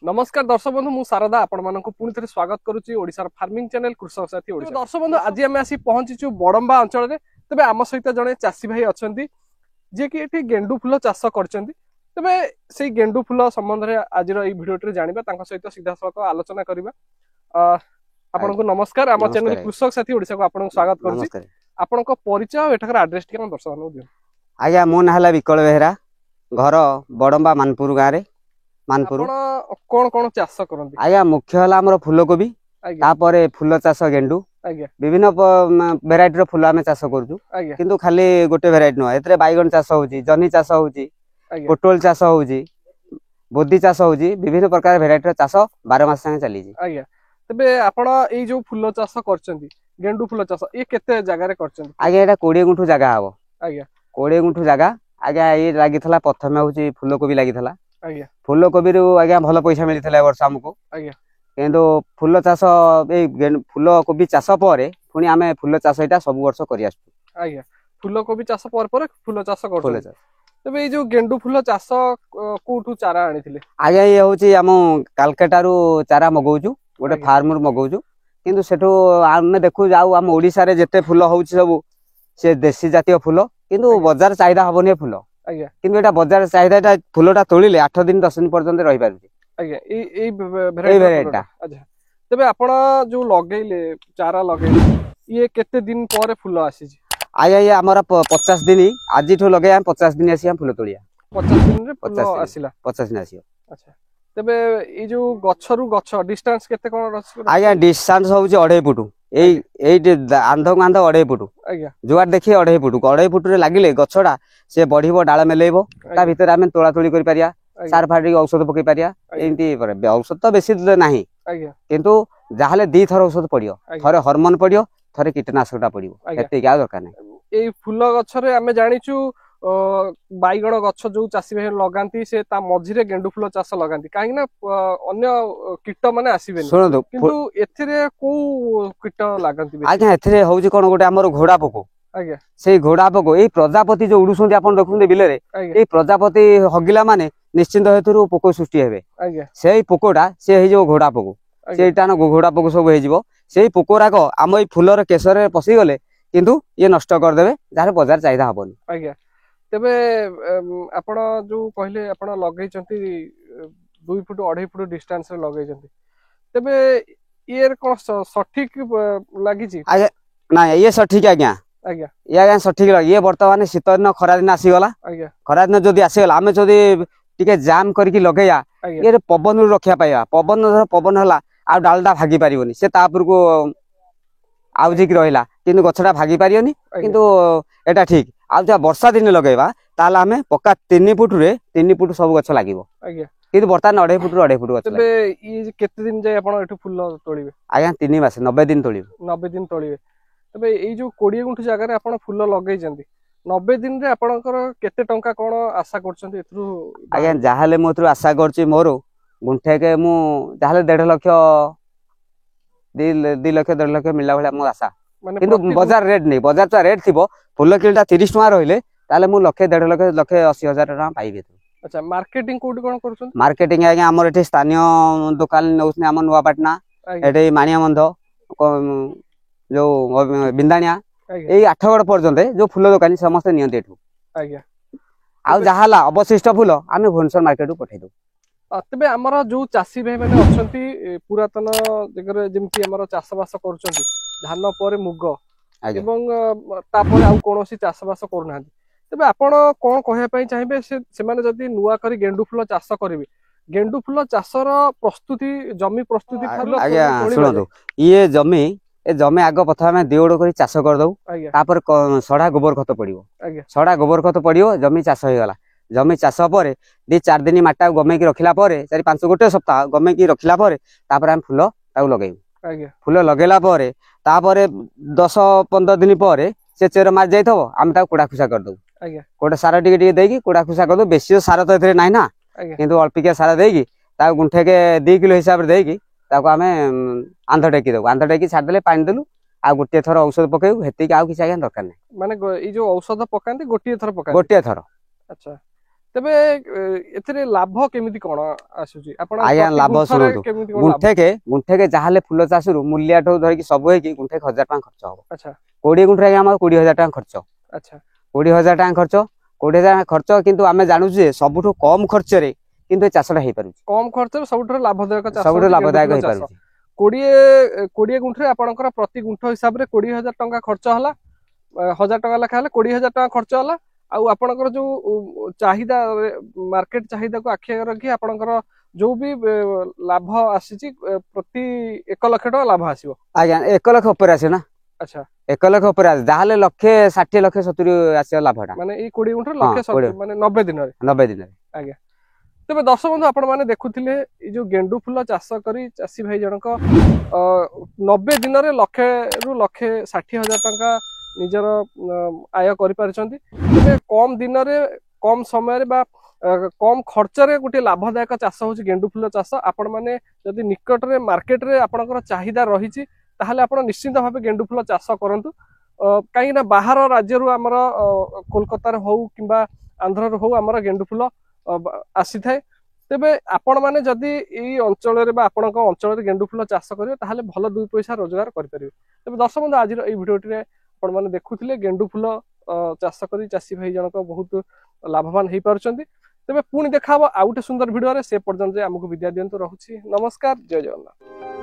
नमस्कार दर्शक बंधु मु शारदा आपण मानक पुणी थे स्वागत करुच्ची ओडिशार फार्मिंग चैनल कृषक साथी ओडिशा। दर्शक बंधु आज आम आसी पहुंचीचु बड़म्बा अंचल में। तेबे आम सहित जड़े चाषी भाई अच्छा जी कि ये गेंडु फुल चाष करछंती। तेबे से गेंडु फुल संबंध में आज भिडियो जाना सहित सीधा सड़क आलोचना करवा। आपन को नमस्कार आम चैनल कृषक साथी ओडिशा को आपन स्वागत करुच्ची। आपन को परिचय एठाकर एड्रेस टिके दर्शक बंधु दियो। आज्ञा मो ना हला विकल बेहरा घर बड़म्बा मानपुर गाँव रे मानपुर। कौन कौन चाष करंती? आज्ञा मुख्य हला हमर फूलकोबी तापरे फूल चाष गेंडु विभिन्न भेराइटी रो फूल आमे चाष करजु किंतु खाली गोटे भेराइटी न एतरे बाइगन चाष होउची जनी चाष होउची पोटल चाष होउची बोदी चाष होउची विभिन्न प्रकार भेराइटी रो चाष 12 मास संगे चली जी। आज्ञा तबे आपण ए जो फूल चाष करचंती गेंडु फूल चाष ए केते जगह रे करचंती? आज्ञा एटा 20 गुंठू जगह हबो। आज्ञा 20 गुंठू जगह आज्ञा ए लागिथला प्रथमे होउची फूलकोबी लागिथला। आज्ञा फूलकोबी रु आज्ञा भल पैसा मिलिथला वर्ष हमको। आज्ञा किंतु फूल चाष ए फूलकोबी चाष परे पुनी आमे फूल चाष एटा सब वर्ष करि आसु। आज्ञा फूलकोबी चाष पर फूल चाष कर। तबे ए जो गेंडु फूल चाष कोठू चारा आनिथिले? आज्ञा ये होची हम कलकत्ता रु चारा मगौचु गोटे फार्म रु मगौचु किंतु सेठो आमे देखु जाऊ हम ओडिसा रे जते फूल होउची सब से देशी जातीय फूल किंतु बाजार चाहिदा हबने फूल। आज्ञा किंतु एटा बाजार चाहिदा एटा फूलटा तोलिले 8 दिन 10 दिन पर्यंत रहि पारुची। आज्ञा ए भेराइटी। अच्छा तबे आपण जो लगेले चारा लगेले ये केते दिन पर फूल आसी जी? आज्ञा ये हमरा 50 दिन आज ठो लगे हम 50 दिन आसी हम फूल तोलिया। 50 दिन रे फूल आसीला? 50 दिन आसीयो। अच्छा तबे ए जो गछरु गछ डिस्टेंस केते कोन रछि? आज्ञा डिस्टेंस होउची 2.5 फुट आंध आंध 2.5 फुट जुआर देखिए 2.5 फुट 2.5 फुट रे लागिले गछडा से बढ़िबो डाळ मेलेइबो ता भीतर आमे तोळा तोळी करि पारिया सार फाडी औषध पकई पारिया एंती औषध तो बेसी नाही किंतु जाहले 2 थर औषध पडियो थरे हार्मोन पडियो थरे कीटनाशकटा पडियो एते क्या दरकार नाही। ए फूल गछ रे आमे जानिचु बाइगण गछ जो चाषी भाई लगाती से ता मझिरे गेंडु फूल चाष लगाती कहीं ना अन्य कीट माने आसीबेनी सुनदो किंतु एथिरे को कीट लागंती? आज्ञा एथिरे होउची कोन गोटे हमर घोड़ा पोको। आज्ञा सेई घोड़ा पोको ए प्रजापति जो उडुसुंती आपण देखुंते बिले रे ए प्रजापति हगिला माने निश्चिंत हेतुरु पोको सृष्टि हेबे। आज्ञा सेई पोकोटा से हे जो घोड़ा पोको सेटा न घोड़ा पोको सब हे जिवो सेई पोकोराक आम ए फूलर केसरे पसी गले किंतु ये नष्ट कर देबे जारे बाजार चाहिदा हबनी। आज्ञा तेबे आपण जो कहले आपण लगै चंती 2 फुट 2.5 फुट डिस्टेंस रे लगै चंती तेबे ये कोन सठिक लागि छी? आज्ञा ना ये सठिक आज्ञा। आज्ञा ये आज्ञा सठिक ये वर्तमान शीत दिन खरा दिन आसी गला। आज्ञा खरा दिन जदी आसी गला आमे जदी टिके जाम करके लगैया ये पवन रु रखिया पाइया पवन हला आ डालडा भागी पारियोनी से तापुर को आउजी की रहिला किंतु गछडा भागी पारियोनी किंतु एटा ठीक आ जा वर्षा दिन लगैबा ताला हमें पक्का 3 फुट रे 3 फुट सब गछ लागिवो। आज्ञा किंतु वर्तमान 2.5 फुट 2.5 फुट गछ तबे ई केते दिन जाय आपण एठु फूल तोलिबे? आज्ञा 3 मास 90 दिन तोलिबे। 90 दिन तोलिबे तबे ई जो 20 गुंठ जगह रे आपण फूल लगै जंती 90 दिन रे आपणकर केते टंका कोन आशा करछंती एथरु? आज्ञा जाहले मोथरु आशा करछि मोर गुंठे के मु जाहले 1.5 लाख 2 लाख 1.5 लाख मिला भला मो आशा किंतु बाजार रेट नहीं बाजार तो रेट थिबो फूल किलोटा 30 टका रहिले ताले मु लाख 1.5 लाख 1,80,000 टका पाइबे। अच्छा मार्केटिंग कोड कोन करछन? मार्केटिंग आज्ञा हमर एठी स्थानीय दुकान नउसने हम नुवापाटना एठी मानिया मंद जो बिंदानिया ए 8गड़ पर्यंत जो फूल दुकानी समस्त नियंते एठू। आज्ञा आ जहाला अवशिष्ट फूल आमे भुवनेश्वर मार्केट पठै दो। तबे हमर जो चासी भाई माने अछंती पुरातन जगह जेमति हमर चाष बास करछंती धान पर मुग एवं तापर आ कोनोसी चाष बास करना तबे आपण कोन कहया पई चाहिबे से माने जदी नुवा करी गेंडु फूल चाष करिवे गेंडु फूल चाषर प्रस्तुति जमी प्रस्तुति फूल? आज्ञा सुनो ये जमी आग प्रथम देउड़ करी चाष कर दउ तापर सडा गोबर खत पडिवो सडा गोबर खत पडिवो जमी चाष होई गला जमी चाष पर 2-4 दिन माटा गमे की रखिला पर 4-5 गोटे सप्ताह गमे की रखिला पर तापर हम फूल ताऊ लगाइबो। आज्ञा फूल लगेला पर तापर 10-15 दिन पर से चेर मार जाइथबो हम ताऊ कुडा खुसा कर दउ। आज्ञा कोटे सार टिके देकी कुडा खुसा कर दउ बेसी सार तो एथरे नाही ना किंतु अल्पिके सार देकी ताऊ गुंठे के 2 किलो हिसाब रे देकी ताको हमें आंध टेकी दउ आंध टेकी छाड़ देले पानी देलु आ गोटे थर औषध पकेउ हेती के आउ किछ आज्ञा दरकार नाही। माने ई जो औषध पकांती गोटे थर पकांती? गोटे थर। अच्छा तेबे एथिरे लाभ केमिति कोन आसुची आपण आया लाभ सुनो गुंठेके जाहाले फुल चाष रु मूल्य ठो धर सब है कि गुंठे 1000 टका खर्च हो। अच्छा 20 गुंठे हम 20000 टका खर्च। अच्छा 20000 टका खर्च 20000 खर्च किंतु आमे जानू जे सबुठो कम खर्च रे किंतु चाषटा हे पारु कम खर्च सबुठो लाभदायक चाष सबुठो लाभदायक हे पारु 20 गुंठे आपणकर प्रति गुंठ हिसाब रे 20000 टका खर्च हला 1000 टका लेखा हले 20000 टका खर्च हला आउ आपणकर जो चाहिदा मार्केट चाहिदा को आखि रखी आपणकर जो भी लाभ आसीची प्रति 1 लाख टका लाभ आसीबो। आज्ञा 1 लाख ऊपर आसे ना। अच्छा 1 लाख ऊपर आसे जाहाले लक्षे 60 लक्षे 70 आसे लाभटा माने ई 20 गुंठे लक्षे 70 माने 90 दिन रे 90 दिन रे। आज्ञा तेबे दर्शक बंधु आपण माने देखुथिले ई जो गेंडू फुल चाष करी चासी भाई जनक 90 दिन रे लक्षे रु लक्षे 60,000 टका निजर आय करि पारछंती। तेबे कम दिन रे कम समय रे बा कम खर्च रे गुटे लाभदायक चाष होची गेंडू फुल चाष। आपण माने जदि निकट रे मार्केट रे आपणकर चाहिदा रहिची ताहाले आपण निश्चित भाबे गेंडू फुल चाष करंतु काई ना बाहर राज्य रु हमर कोलकाता रे हो किबा आंध्र रे हो हमर गेंडू फुल आसी थाए। तेबे आपण माने जदि ई अंचल रे बा आपणक अंचल रे गेंडू फुल चाष करिवे ताहाले भल 2 पैसा रोजगार करि परिवे। तेबे दर्शक बंधु आज ई भिडियोटी रे आपण माने देखुथिले गेंडू फुल चाष करी चासी भाई जनक बहुत लाभवान हेई पारछंती। तेबे पुणी देखाबो आउटे सुंदर भिडियो रे से पर्यंत जे हमकु विद्या दियंतु रहुछि। नमस्कार जय जगन्नाथ।